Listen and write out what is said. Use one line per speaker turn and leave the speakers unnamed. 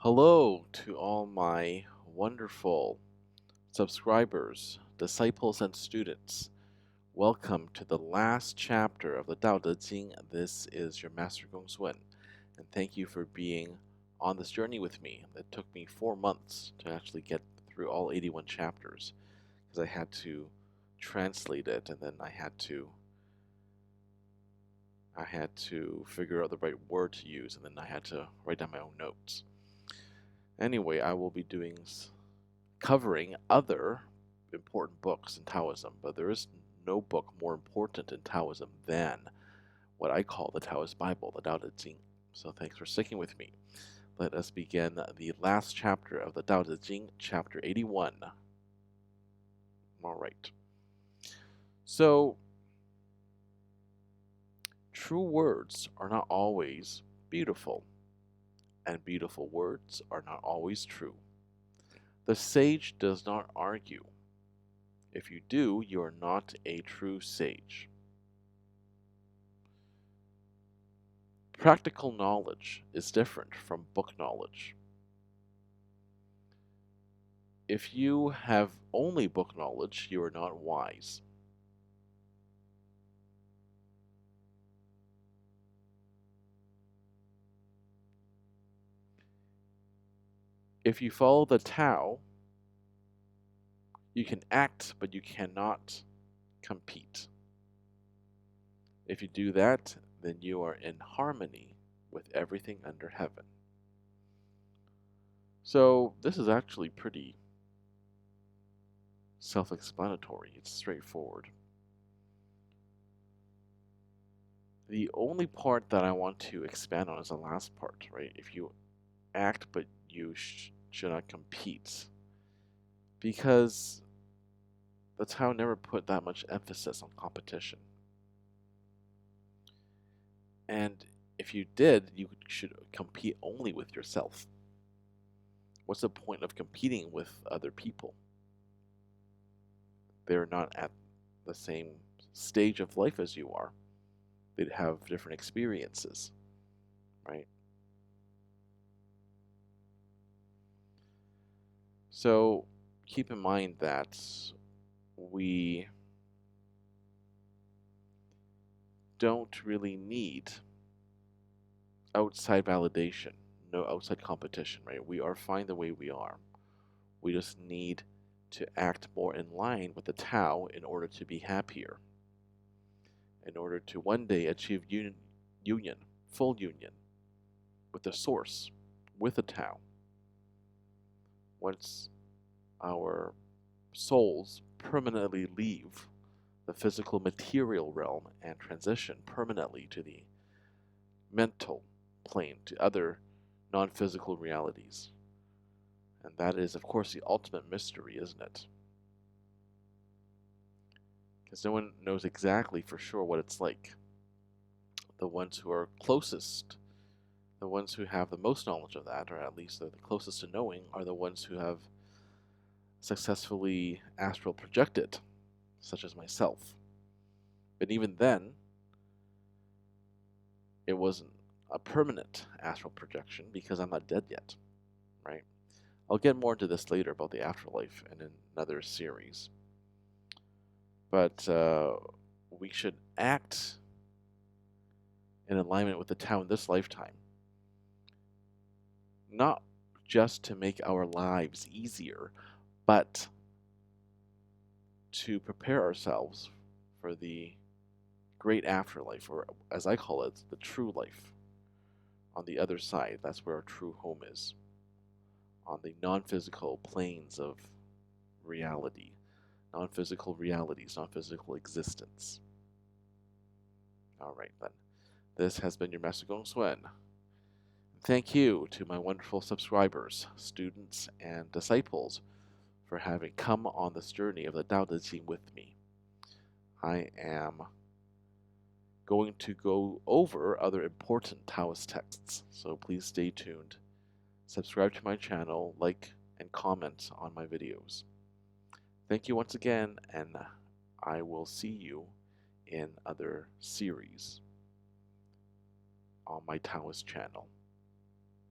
Hello to all my wonderful subscribers, disciples, and students. Welcome to the last chapter of the Tao Te Ching. This is your Master GongSun, and thank you for being on this journey with me. It took me 4 months to actually get through all 81 chapters because I had to translate it, and then I had to figure out the right word to use, and then I had to write down my own notes. Anyway, I will be covering other important books in Taoism, but there is no book more important in Taoism than what I call the Taoist Bible, the Tao Te Ching. So thanks for sticking with me. Let us begin the last chapter of the Tao Te Ching, chapter 81. All right. So, true words are not always beautiful, and beautiful words are not always true. The sage does not argue. If you do, you are not a true sage. Practical knowledge is different from book knowledge. If you have only book knowledge, you are not wise. If you follow the Tao, you can act, but you cannot compete. If you do that, then you are in harmony with everything under heaven. So this is actually pretty self-explanatory. It's straightforward. The only part that I want to expand on is the last part, right? If you act, but you should not compete. Because the Tao never put that much emphasis on competition. And if you did, you should compete only with yourself. What's the point of competing with other people? They're not at the same stage of life as you are. They'd have different experiences, right? So keep in mind that we don't really need outside validation, no outside competition, right? We are fine the way we are. We just need to act more in line with the Tao in order to be happier, in order to one day achieve full union with the Source, with the Tao. Once our souls permanently leave the physical material realm and transition permanently to the mental plane, to other non-physical realities. And that is, of course, the ultimate mystery, isn't it? Because no one knows exactly for sure what it's like. The ones who are closest, the ones who have the most knowledge of that, or at least the closest to knowing, are the ones who have successfully astral projected, such as myself. But even then, it wasn't a permanent astral projection because I'm not dead yet, right? I'll get more into this later about the afterlife in another series. But we should act in alignment with the Tao in this lifetime, not just to make our lives easier, but to prepare ourselves for the great afterlife, or as I call it, the true life. On the other side, that's where our true home is, on the non-physical planes of reality, non-physical realities, non-physical existence. All right, then. This has been your Master GongSun. Thank you to my wonderful subscribers, students, and disciples for having come on this journey of the Tao Te Ching with me. I am going to go over other important Taoist texts, so please stay tuned. Subscribe to my channel, like, and comment on my videos. Thank you once again, and I will see you in other series on my Taoist channel.